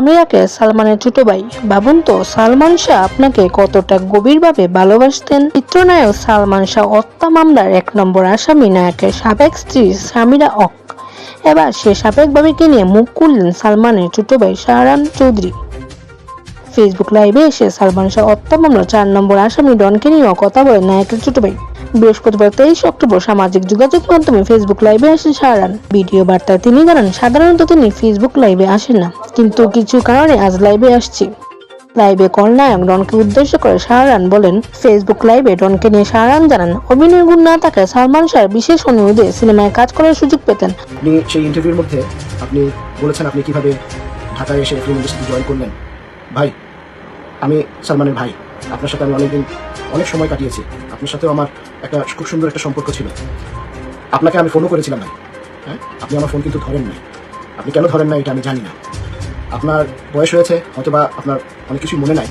সামিরাকে সালমানের ছোট ভাই। ভাবুন তো সালমান শাহ আপনাকে কতটা গভীরভাবে ভালোবাসতেন। চিত্রনায়ক সালমান শাহ হত্যা মামলার 1 নম্বর আসামি নায়কের সাবেক স্ত্রী সামিরা হক। এবার সে সাবেক ভাবিকে নিয়ে মুখ খুললেন সালমানের ছোট ভাই শাহরান চৌধুরী। ফেসবুক লাইভে এসে সালমান শাহ হত্যা মামলার 4 নম্বর আসামি ডনকে নিয়েও কথা বলেন নায়কের ছোট ভাই। বৃহস্পতিবার 23 অক্টোবর সামাজিক যোগাযোগ মাধ্যমে ফেসবুক লাইভে আসেন শাহরান। ভিডিও বার্তায় তিনি জানান, সাধারণত তিনি ফেসবুক লাইভে আসেন না, কিন্তু কিছু কারণে আজ লাইভে আসছি। লাইভে খলনায়ক ডনকে উদ্দেশ্য করে শাহরান বলেন, ফেসবুক লাইভে ডনকে নিয়ে শাহরান জানান, অভিনয় গুণ না থাকায় সালমান শাহর বিশেষ অনুরোধে সিনেমায় কাজ করার সুযোগ পেতেন। আপনি সেই ইন্টারভিউর মধ্যে আপনি বলেছেন আপনি কিভাবে ঢাকায় এসে ফিল্ম ইন্ডাস্ট্রি জয়েন করলেন। ভাই, আমি সালমানের ভাই, আপনার সাথে আমি অনেক সময় কাটিয়েছি। আপনার সাথেও আমার একটা খুব সুন্দর একটা সম্পর্ক ছিল। আপনাকে আমি ফোনও করেছিলাম ভাই, হ্যাঁ, আপনি আমার ফোন কিন্তু ধরেন নাই। আপনি কেন ধরেন না এটা আমি জানি না। আপনার বয়স হয়েছে, হয়তোবা আপনার অনেক কিছুই মনে নাই।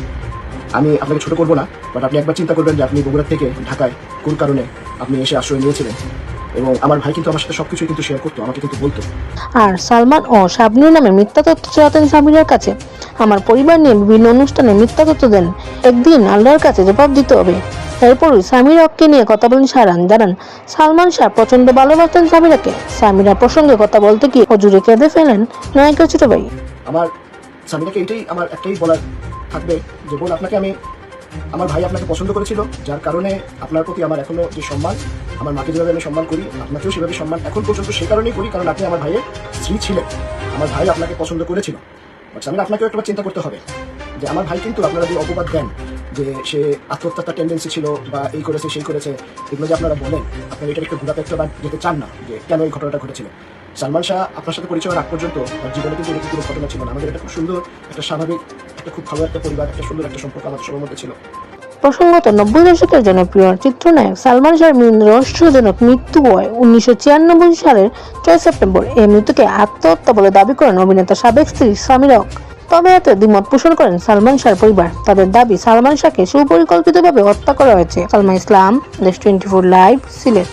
আমি আপনাকে ছোট করবো না, বাট আপনি একবার চিন্তা করবেন যে আপনি বগুড়া থেকে ঢাকায় কোন কারণে আপনি এসে আশ্রয় নিয়েছিলেন। এবং আমার ভাই কিন্তু আমার সাথে সবকিছু কিন্তু শেয়ার করতো, আমাকে কিন্তু বলতো। আর সালমান ও শাবনূর নামে মিথ্যা তথ্য চাওয়াতেন সামিরার কাছে। আমার পরিবার নিয়ে বিভিন্ন অনুষ্ঠানে মিথ্যা তথ্য দেন, একদিন আল্লাহর কাছে জবাব দিতে হবে। এরপরই সামিরা হককে নিয়ে কথা বলেন শাহরান। জানান, সালমান শাহ প্রচন্ড ভালোবাসতেন সামিরাকে। সামিরা প্রসঙ্গে কথা বলতে গিয়ে অজুরে কেঁদে ফেলেন নায়কের ছোট ভাই। আমার সামিরাকে এটাই আমার একটাই বলার থাকবে যে বোন, আপনাকে আমার ভাই আপনাকে পছন্দ করেছিল, যার কারণে আপনার প্রতি আমার এখনো যে সম্মান, আমার মাকে যেভাবে আমি সম্মান করি আপনাকেও সেভাবে সম্মান এখন পর্যন্ত সে কারণেই করি, কারণ আপনি আমার ভাইয়ের স্ত্রী ছিলেন। আমার ভাই আপনাকে পছন্দ করেছিল। বাট সামিরা, আপনাকেও একটা চিন্তা করতে হবে যে আমার ভাই কিন্তু আপনারা যে অপবাদ দেন যে সে আত্মহত্যার টেন্ডেন্সি ছিল বা এই করেছে সেই করেছে, এগুলো যে আপনারা বলেন, আপনারা এটার একটু ঘুরাতে একটা যেতে চান না যে কেন এই ঘটনাটা ঘটেছিল। সালমান শাহ আপনার সাথে পরিচয় আগ পর্যন্ত তার জীবনে কিন্তু এরকম কোনো ঘটনা ছিল না। আমাদের একটা খুব সুন্দর, একটা স্বাভাবিক, একটা খুব ভালো একটা পরিবার, একটা সুন্দর একটা সম্পর্ক আমাদের সবার মধ্যে ছিল। প্রসঙ্গত 90 দশকের জনপ্রিয় চিত্রনায়ক সালমান শাহর রহস্যজনক মৃত্যু হয় 1996 সালের 6 সেপ্টেম্বর। এই মৃত্যুকে আত্মহত্যা বলে দাবি করেন অভিনেতা সাবেক স্ত্রী সামিরা হক। তবে এতে দ্বিমত পোষণ করেন সালমান শাহর পরিবার। তাদের দাবি, সালমান শাহকে সুপরিকল্পিতভাবে হত্যা করা হয়েছে। সালমা ইসলাম, দেশ 24 লাইভ, সিলেট।